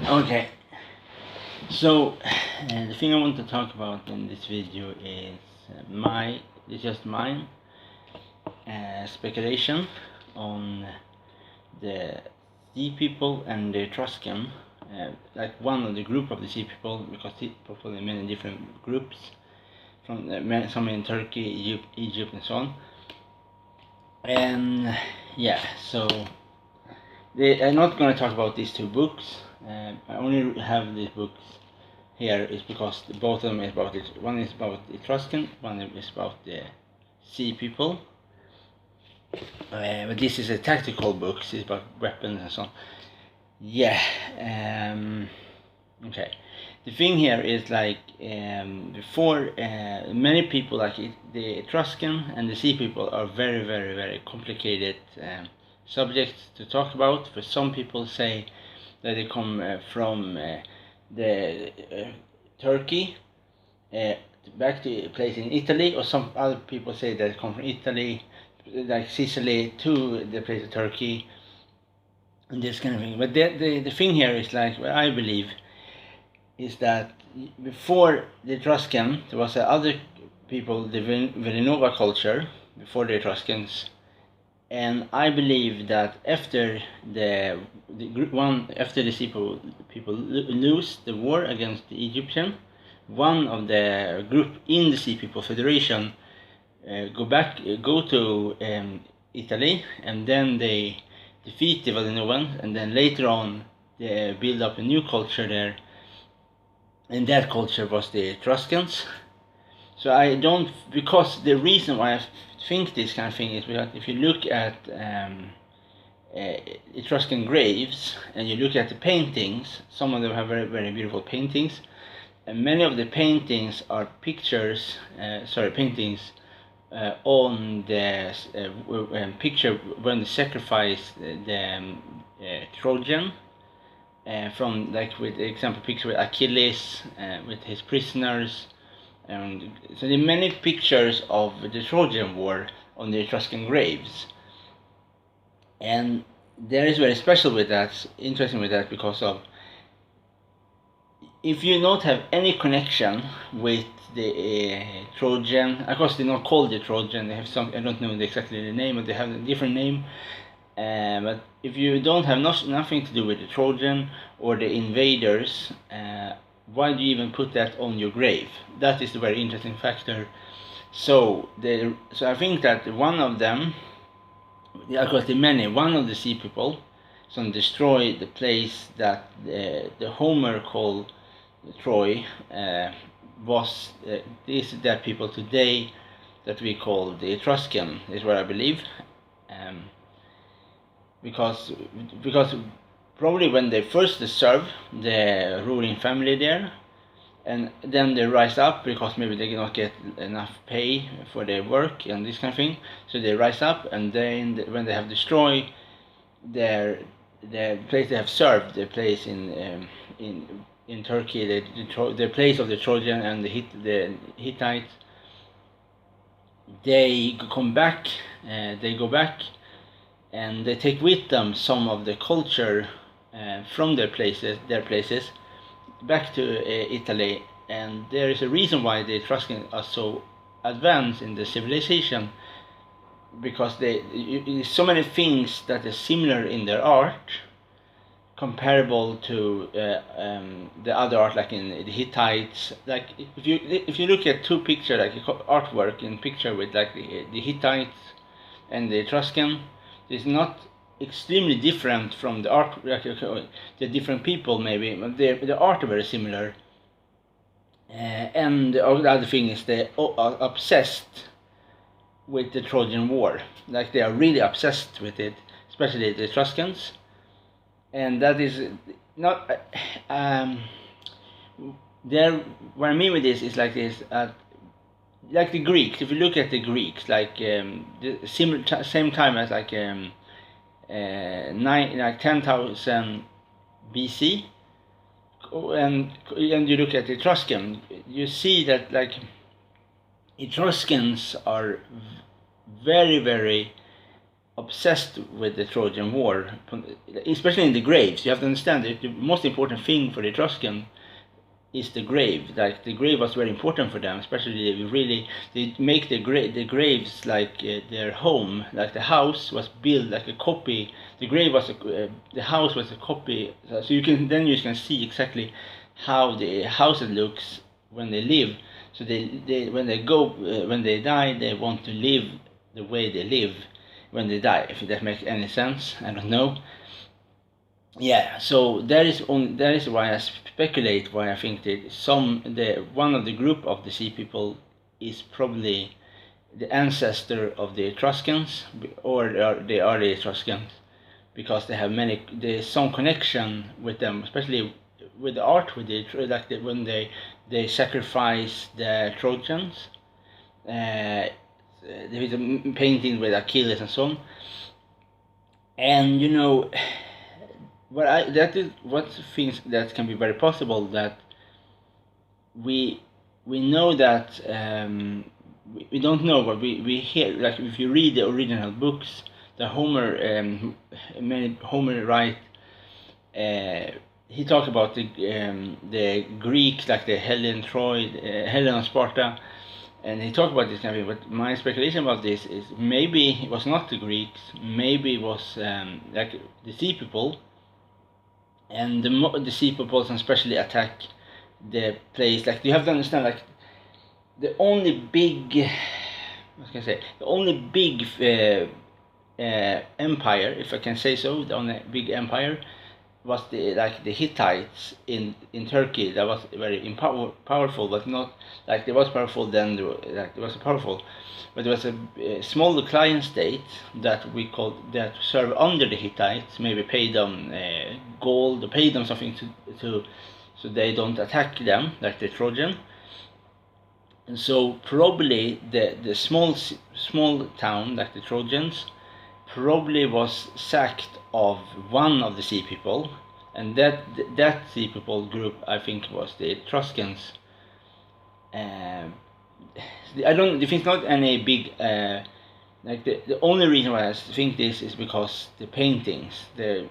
Okay, so the thing I want to talk about in this video is just my speculation on the sea people and the Etruscan, like one of the group of the sea people, because sea people in many different groups, from some in Turkey, Egypt, and so on. And yeah, so I'm not going to talk about these two books. I only have these books here is because both of them is about it. One is about Etruscan, one is about the sea people. But this is a tactical book. It's about weapons and so on. Yeah. Okay. The thing here is like before many people like the Etruscan and the sea people are very very very complicated subjects to talk about. For some people say that they come from the Turkey back to a place in Italy, or some other people say that they come from Italy, like Sicily, to the place of Turkey, and this kind of thing. But the thing here is like what I believe is that before the Etruscan, there was other people, the Villanova culture, before the Etruscans, and I believe that after after the people lose the war against the Egyptian, one of the group in the Sea People Federation go to Italy, and then they defeat the Villanovan, and then later on they build up a new culture there, and that culture was the Etruscans. So I don't, because the reason why I think this kind of thing is because if you look at Etruscan graves and you look at the paintings, some of them have very very beautiful paintings, and many of the paintings are paintings on the picture when they sacrifice the Trojan. From like with the example picture with Achilles with his prisoners, and so there are many pictures of the Trojan War on the Etruscan graves, and there is very special with that, interesting with that, because of if you don't have any connection with the Trojan, of course they're not called the Trojan, they have some, I don't know exactly the name, but they have a different name. But if you don't have nothing to do with the Trojan or the invaders, why do you even put that on your grave? That is the very interesting factor. So I think that one of them, of course one of the sea people, so destroy the place that the Homer called Troy, was that people today that we call the Etruscan, is what I believe. Because probably when they first serve the ruling family there, and then they rise up because maybe they cannot get enough pay for their work and this kind of thing, so they rise up, and then when they have destroyed the place they have served, the place in Turkey, the place of the Trojan and the Hittites, they come back, they go back, and they take with them some of the culture from their places back to Italy. And there is a reason why the Etruscans are so advanced in the civilization, because so many things that are similar in their art, comparable to the other art, like in the Hittites. Like if you look at two pictures, like artwork in picture with like the Hittites and the Etruscan, it's not extremely different from the art. The different people maybe, but the art are very similar. And the other thing is they are obsessed with the Trojan War. Like they are really obsessed with it, especially the Etruscans. And that is not there. What I mean with this is like this. Like the Greeks, if you look at the Greeks, like the same time as like 10,000 BC, and you look at the Etruscan, you see that like Etruscans are very very obsessed with the Trojan War, especially in the graves. You have to understand that the most important thing for the Etruscan is the grave. Like the grave was very important for them, especially they make the graves like their home. Like the house was built like a copy. The grave was the house was a copy. So you can see exactly how the house looks when they live. So they when they go when they die, they want to live the way they live when they die. If that makes any sense, I don't know. Yeah, so that is why I speculate why I think that one of the group of the sea people is probably the ancestor of the Etruscans, or they are the Etruscans, because they have there's some connection with them, especially with the art, when they sacrifice the Trojans. There is a painting with Achilles and so on, and that is what things that can be very possible, that we know that we don't know, but we hear, like if you read the original books, the Homer write, he talked about the Greeks, like the Helen of Sparta, and he talked about this kind of thing. But my speculation about this is maybe it was not the Greeks, maybe it was like the sea people, and the sea peoples especially attack the place. Like you have to understand, like the only big, what can I say, the only big empire, if I can say so, the only big empire was the Hittites in Turkey. That was very powerful, but not like it was powerful then. Like it was powerful, but it was a small client state that served under the Hittites. Maybe pay them gold, pay them something to so they don't attack them like the Trojan. And so probably the small town like the Trojans probably was sacked of one of the sea people, and that sea people group I think was the Etruscans. I don't think not any big like the only reason why I think this is because the paintings but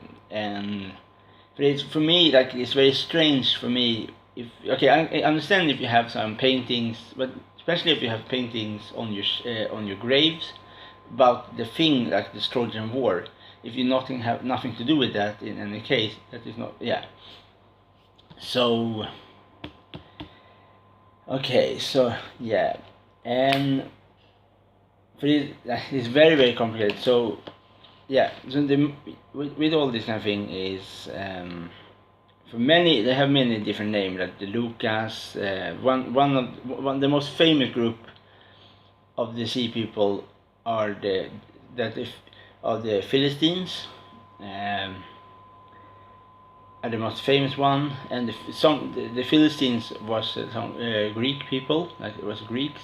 for me, like it's very strange for me. If okay, I understand if you have some paintings, but especially if you have paintings on your graves about the thing like the Trojan War. If you have nothing to do with that in any case, that is not, yeah. So okay, so yeah, and it's very very complicated. So yeah, so with all this kind of thing is for many, they have many different names, like the Lucas. One of the most famous group of the sea people are the Philistines. Are the most famous one, and the Philistines was some Greek people, like it was Greeks,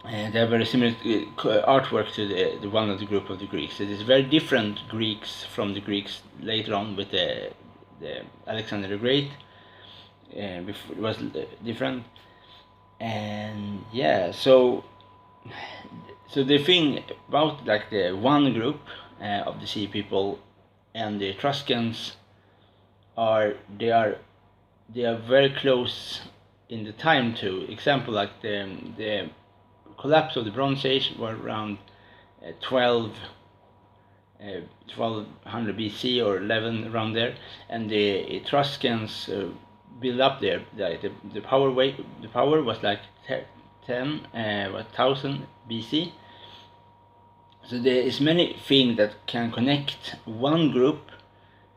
and they have very similar artwork to the one of the group of the Greeks. It is very different Greeks from the Greeks later on with the Alexander the Great. Before it was different, and yeah, so the thing about like the one group of the sea people and the Etruscans they are very close in the time to. Example, like the collapse of the Bronze Age were around 1200 BC or 11, around there, and the Etruscans built up there. The power was like 10,000 BC. So there is many things that can connect one group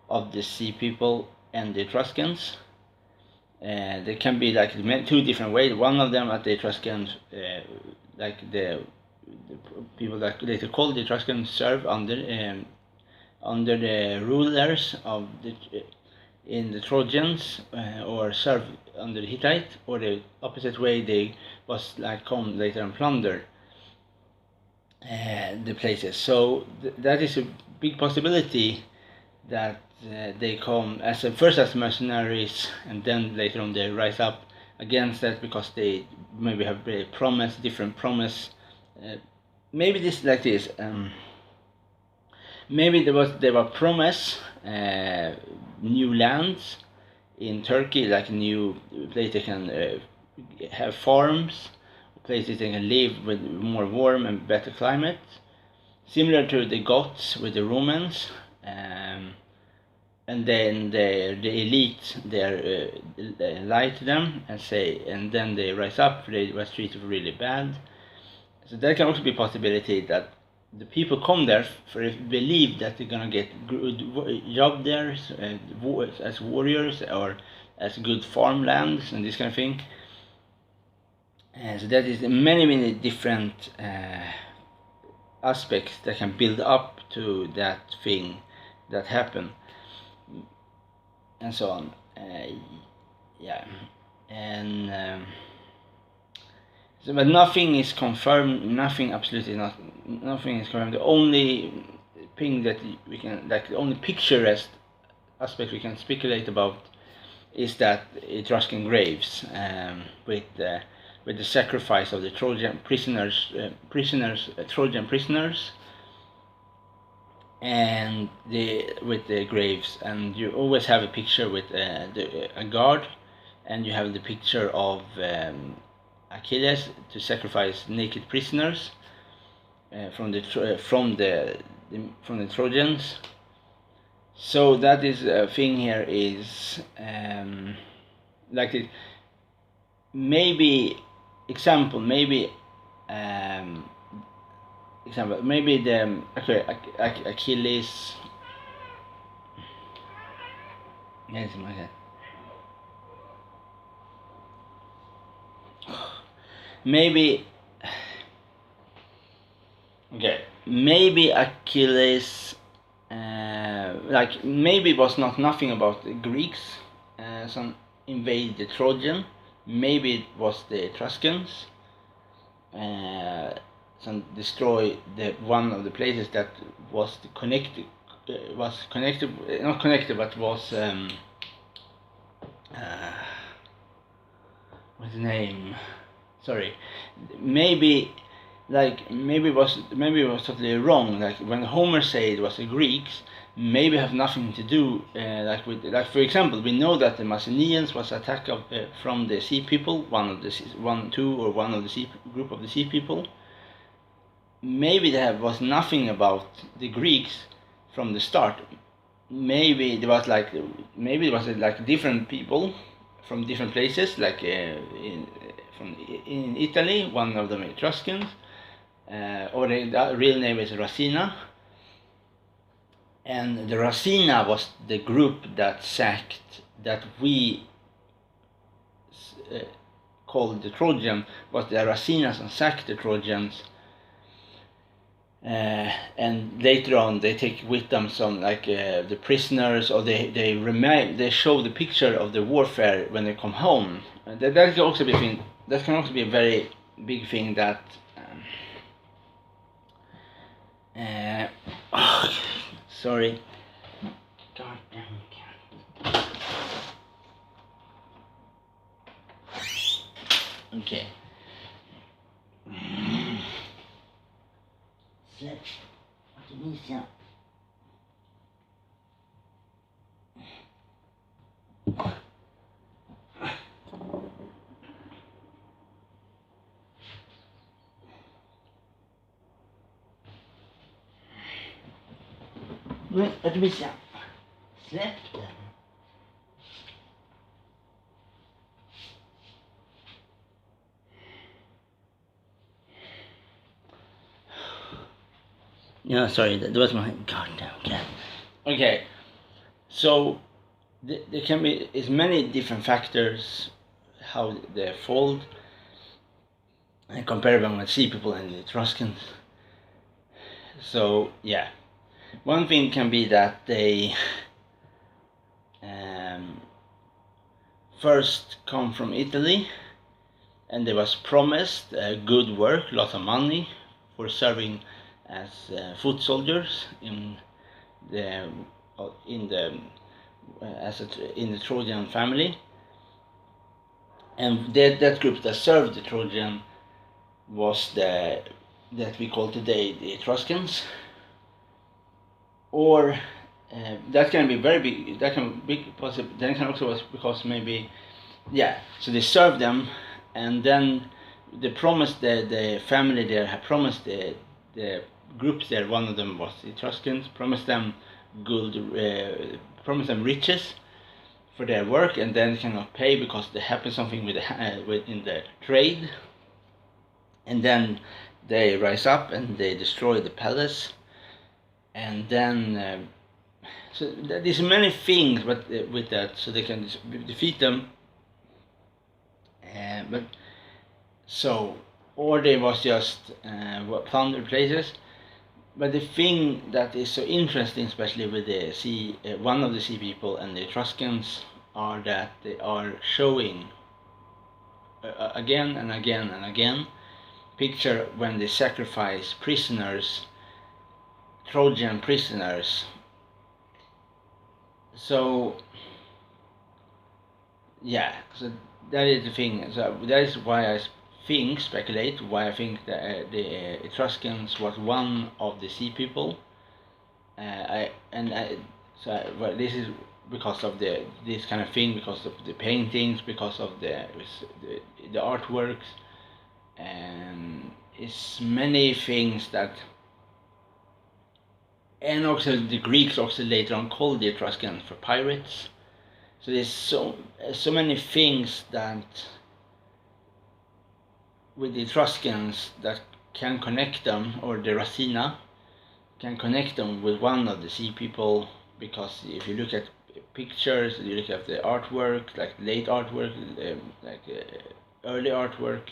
of the sea people and the Etruscans. There can be like two different ways. One of them at the Etruscans, like the people that later called the Etruscans, serve under the rulers of in the Trojans, or serve under the Hittites, or the opposite way, they was like come later and plunder the places. So that is a big possibility that they come first as mercenaries, and then later on they rise up against that because they maybe have different promise. Maybe this like this. maybe they were promised new lands in Turkey, like new place they can have farms, places they can live with more warm and better climate, similar to the Goths with the Romans. And then the elite they lie to them and say, and then they rise up. They was treated really bad. So there can also be a possibility that the people come there for believe that they're gonna get good job there as warriors or as good farmlands and this kind of thing. And so that is many different aspects that can build up to that thing that happened, and so on. Yeah, and so, but nothing is confirmed. Nothing, absolutely not. Nothing is confirmed. The only thing that we can, like, the only picturesque aspect we can speculate about is that Etruscan graves with the sacrifice of the Trojan prisoners, Trojan prisoners, and with the graves, and you always have a picture with a guard, and you have the picture of Achilles to sacrifice naked prisoners from the Trojans. So that is a thing here is like it, maybe example maybe the Achilles. Yes, my God. Maybe maybe Achilles like maybe it was not nothing about the Greeks some invade the Trojan. Maybe it was the Etruscans some destroy the one of the places that was connected not connected but was what's the name? Sorry, maybe maybe it was totally wrong. Like when Homer said it was the Greeks, maybe have nothing to do with for example, we know that the Macedonians was attacked from the sea people, one of the sea group of the sea people. Maybe there was nothing about the Greeks from the start. Maybe there was like different people from different places, like in Italy, one of them Etruscans, or the real name is Racina, and the Racina was the group that we called the Trojan, was the Racinas and sacked the Trojans. And later on they take with them some the prisoners, or they show the picture of the warfare when they come home. That can also be a very big thing that sorry, god damn cat. Okay. Oczywiście. No, oczywiście. Släpp den. Yeah, sorry, that was my goddamn cat. Okay, so there can be many different factors how they fold, and compare them with sea people and the Etruscans. So yeah, one thing can be that they first come from Italy, and they was promised good work, lots of money for serving as foot soldiers in the Trojan family, and that group that served the Trojan was that we call today the Etruscans. or that can be very big. That can be possible. Then it can also was because maybe, yeah. So they serve them, and then they promised the family there had promised the groups there. One of them was the Etruscans. Promised them gold, promised them riches for their work, and then cannot pay because there happened something with in the trade, and then they rise up and they destroy the palace, and then so there's many things, but with that, so they can defeat them, but so or they was just plunder places. But the thing that is so interesting, especially with the sea, one of the sea people and the Etruscans, are that they are showing again and again and again picture when they sacrifice prisoners, Trojan prisoners. So yeah, so that is the thing. So that is why I speculate, why I think that the Etruscans was one of the sea people. Well, this is because of this kind of thing, because of the paintings, because of the artworks, and it's many things that, and also the Greeks also later on called the Etruscans for pirates. So there's so many things that with the Etruscans that can connect them, or the Racina can connect them with one of the sea people, because if you look at pictures, you look at the artwork, like late artwork, early artwork,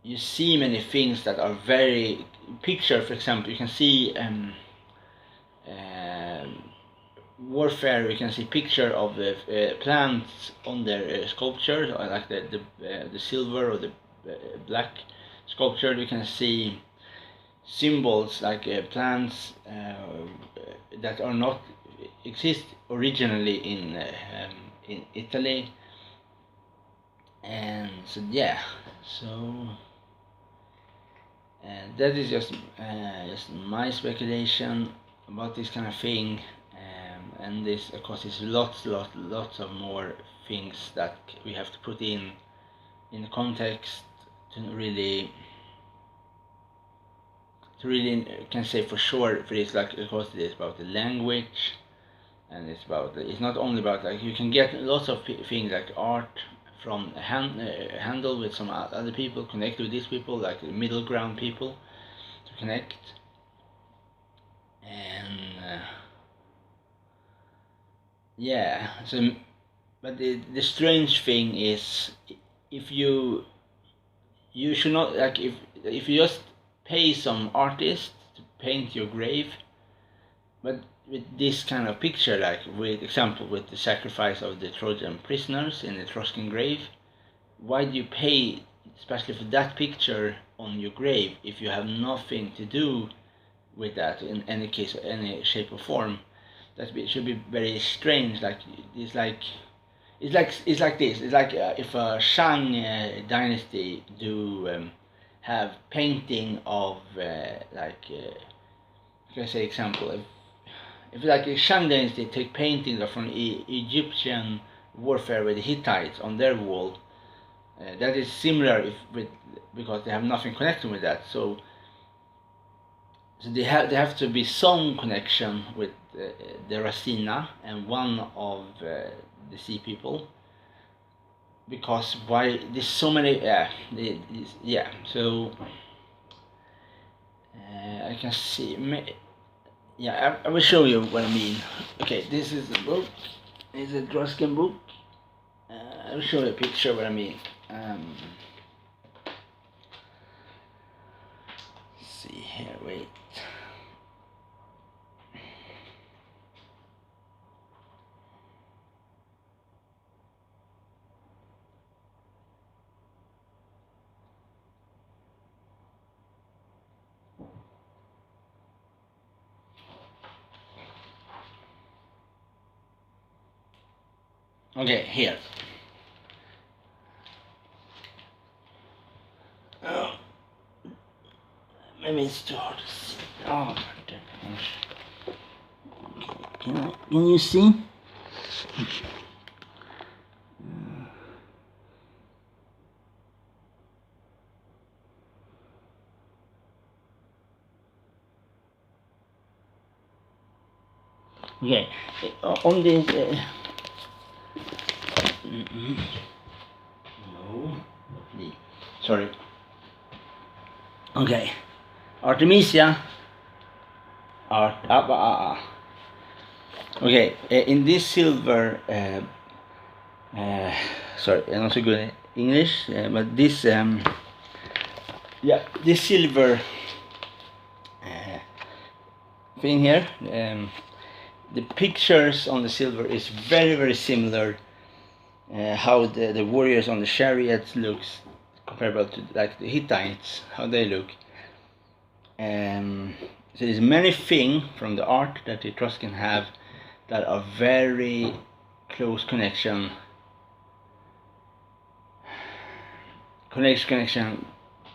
you see many things that are very picture. For example, you can see warfare. You can see picture of the plants on their sculptures, or like the silver or the black sculpture. You can see symbols like plants that are not exist originally in Italy, and so yeah, so that is just my speculation about this kind of thing, and this, of course, is lots of more things that we have to put in the context to really can say for sure for this. Like, of course, it is about the language, and it's not only about, like, you can get lots of things like art from handle with some other people, connect with these people, like the middle ground people, to connect. And yeah, so, but the strange thing is, if you should not, like, if you just pay some artist to paint your grave, but with this kind of picture, like with example with the sacrifice of the Trojan prisoners in the Etruscan grave, why do you pay especially for that picture on your grave if you have nothing to do with that in any case, any shape or form? That should be very strange. Like, it's like this. It's like if a Shang dynasty do have painting of can I say example, if like a Shang dynasty take paintings from Egyptian warfare with the Hittites on their wall, that is similar because they have nothing connected with that. So they have to be some connection with the Racina and one of the sea people, because why there's so many so I can see I will show you what I mean. Okay, this is the book. It's a Etruscan book. I'll show you a picture what I mean. Let's see here, wait. Okay, here. Maybe it's too hard to see. Oh, my gosh. Can you see? Okay, on this. No, sorry. Okay, Artemisia. Okay, in this silver. Sorry, I'm not so good at English, but this this silver thing here, the pictures on the silver is very similar. How the warriors on the chariots looks comparable to like the Hittites, how they look. So there's many things from the art that the Etruscans have that are very close connection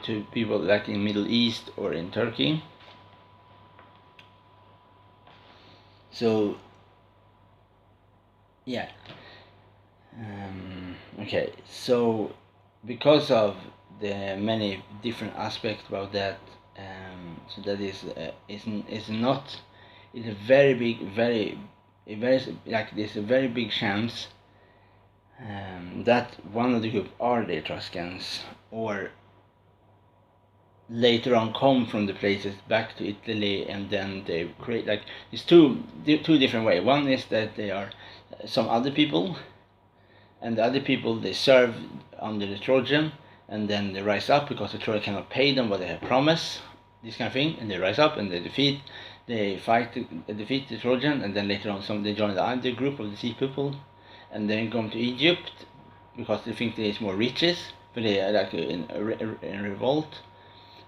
to people like in Middle East or in Turkey. So yeah, okay, so because of the many different aspects about that, so that is not, it's a very big, very like there's a very big chance that one of the group are the Etruscans, or later on come from the places back to Italy, and then they create like it's two different ways. One is that they are some other people, and the other people they serve under the Trojan, and then they rise up because the Trojan cannot pay them what they have promised, this kind of thing, and they rise up and they defeat the Trojan, and then later on they join the other group of the sea people, and then come to Egypt because they think there is more riches, but they are like in revolt,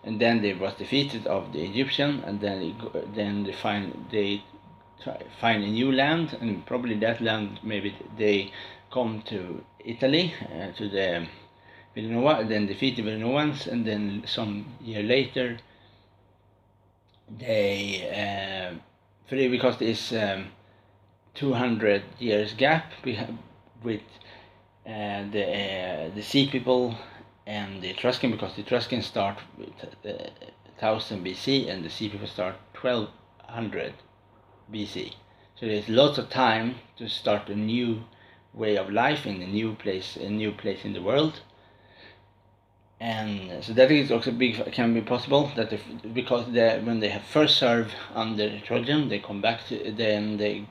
and then they was defeated of the Egyptian, and then they find a new land, and probably that land maybe they come to Italy, to the Villanova, then defeat the Villanovans, and then some year later they because there's 200 years gap with the sea people and the Etruscan, because the Etruscans start with 1000 BC and the sea people start 1200 BC. So there's lots of time to start a new way of life in a new place in the world. And so that is also can be possible that because when they have first served under Trojan, they come back to, then they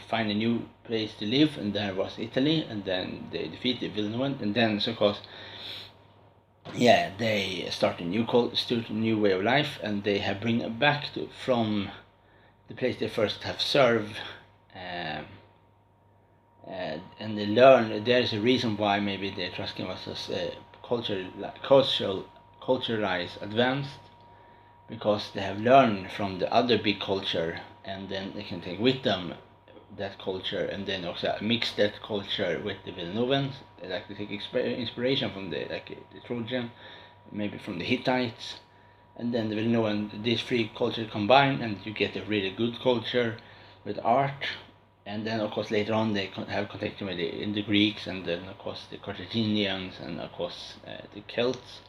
find a new place to live, and there was Italy, and then they defeat the Villanova, and then so of course they start a new way of life, and they have bring it back from the place they first have served, and they learn. There's a reason why maybe the Etruscan was culturalized, advanced, because they have learned from the other big culture, and then they can take with them that culture, and then also mix that culture with the Villanovans, like they take inspiration from the Trojan, maybe from the Hittites, and then the Villanovan, these three cultures combine, and you get a really good culture with art. And then of course later on they have contact with the Greeks, and then of course the Carthaginians, and of course the Celts.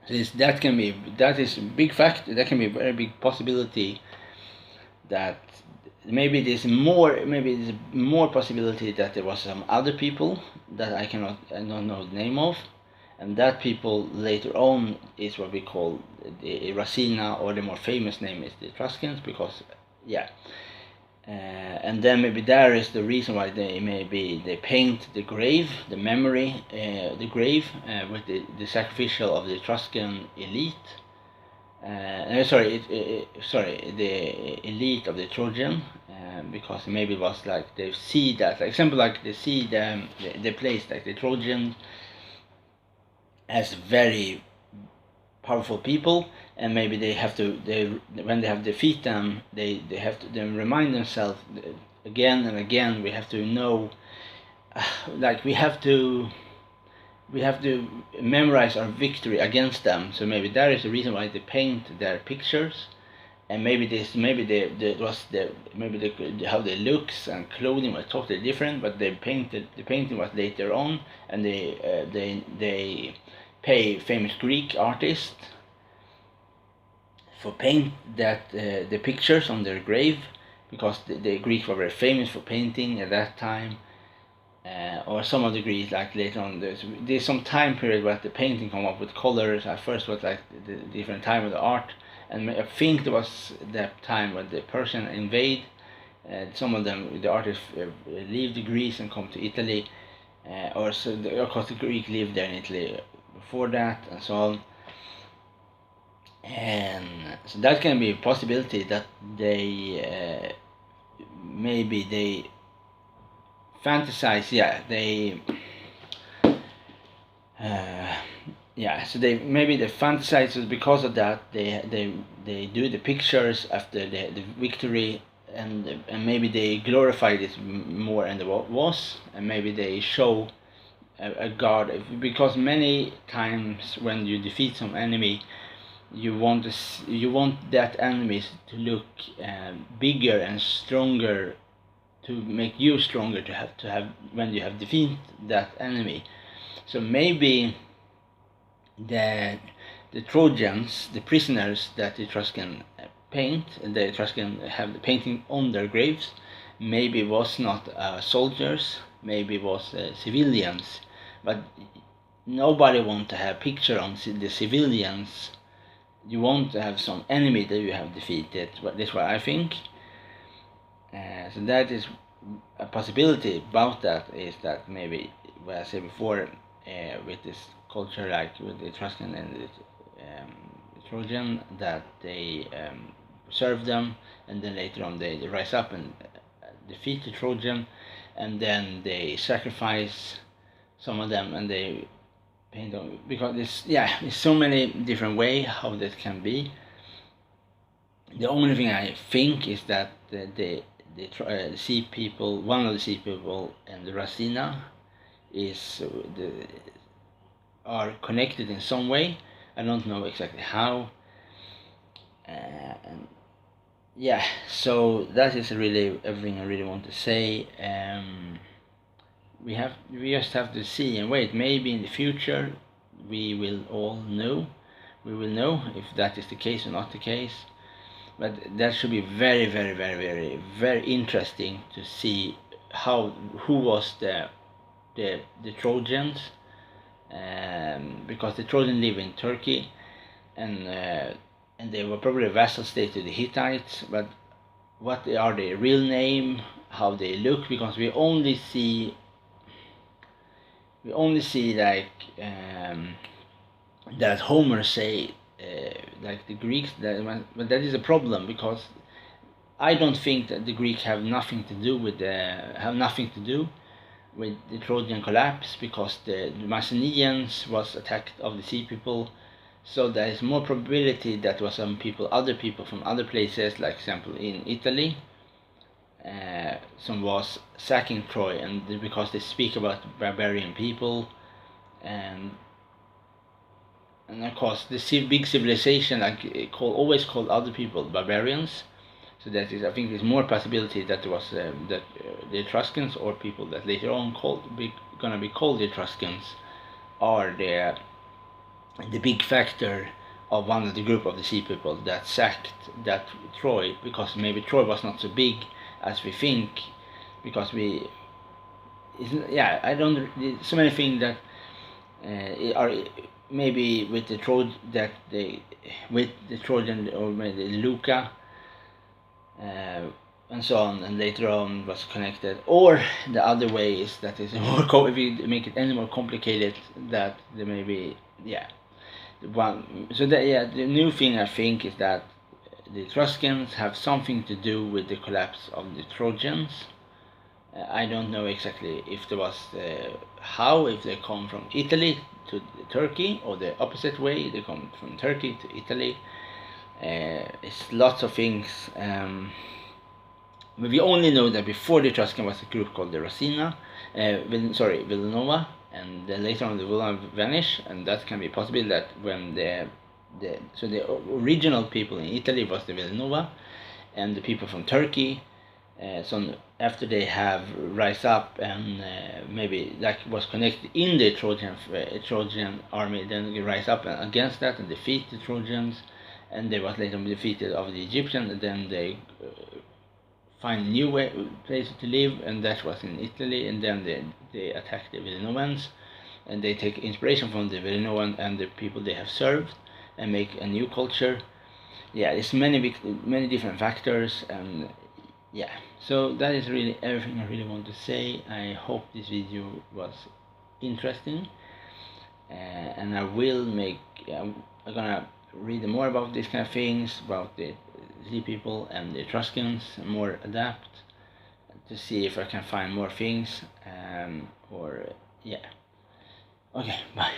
So that is a big fact. That can be a very big possibility that maybe there's more possibility that there was some other people that I don't know the name of, and that people later on is what we call the Racina, or the more famous name is the Etruscans, because and then maybe there is the reason why they paint the grave, the memory, the grave with the sacrificial of the Etruscan elite. The elite of the Trojan, because maybe it was like they see that, for example, like they see the place like the Trojan as very powerful people, and maybe when they have defeat them, they have to then remind themselves again and again. We have to know, like we have to memorize our victory against them. So maybe that is the reason why they paint their pictures, and maybe how the looks and clothing was totally different, but the painting was later on, and they pay famous Greek artists for paint that the pictures on their grave, because the Greeks were very famous for painting at that time. Or some of the Greeks, like later on, there's some time period where the painting come up with colors. At first was like the different time of the art, and I think there was that time when the Persian invade. Some of them, the artists, leave the Greece and come to Italy, or so of course the Greek lived there in Italy before that, and so on. And so that can be a possibility that they maybe they fantasize, so they fantasize it. Because of that they do the pictures after the victory, and maybe they glorify this more than it was, and maybe they show a god, because many times when you defeat some enemy, you want that enemy to look bigger and stronger, to make you stronger, to have when you have defeated that enemy. So maybe the Trojans, the prisoners that the Etruscan the Etruscan have the painting on their graves, maybe was not soldiers, maybe was civilians, but nobody want to have picture on the civilians. You want to have some enemy that you have defeated. That's what I think. So that is a possibility about that, is that maybe what I said before, with this culture, like with the Etruscan and the Trojan, that they serve them, and then later on they rise up and defeat the Trojan, and then they sacrifice some of them, and they paint on, because there's so many different ways how that can be. The only thing I think is that the sea people, one of the sea people, and the Racina are connected in some way. I don't know exactly how. And so that is really everything I really want to say. We just have to see and wait. Maybe in the future we will know if that is the case or not the case. But that should be very, very, very, very, very interesting to see who was the Trojans, because the Trojans live in Turkey, and they were probably a vassal state to the Hittites. But what are their real name, how they look, because we only see like that Homer say, like the Greeks, but that is a problem, because I don't think that the Greeks have nothing to do with the Trojan collapse, because the Macedonians was attacked of the sea people. So there is more probability that was other people from other places, like example in Italy, some was sacking Troy, and because they speak about barbarian people, and of course the big civilization, like always called other people barbarians. So that is, I think, there's more possibility that there was the Etruscans, or people that later on gonna be called the Etruscans, are the big factor of one of the group of the sea people that sacked that Troy, because maybe Troy was not so big as we think, because I don't, so many things that are maybe with the Trojan, with the Trojan, or maybe Luca, and so on, and later on was connected. Or the other way is that is more if you make it any more complicated, that there may be the new thing I think is that the Etruscans have something to do with the collapse of the Trojans. I don't know exactly if there was if they come from Italy to Turkey, or the opposite way, they come from Turkey to Italy. It's lots of things. But we only know that before the Etruscan was a group called the Racina, Villanova, and then later on the Villanova vanished, and that can be possible that when the the original people in Italy was the Villanova, and the people from Turkey. So after they have rise up and maybe that was connected in the Trojan army, then they rise up against that and defeat the Trojans, and they was later defeated of the Egyptians, and then they find a new place to live, and that was in Italy, and then they attack the Villanovans, and they take inspiration from the Villanovan and the people they have served, and make a new culture. Yeah, there's many different factors, and yeah, so that is really everything I really want to say. I hope this video was interesting, and I will make I'm gonna read more about these kind of things, about the sea people and the Etruscans, more adapt to see if I can find more things, or yeah. Okay, bye.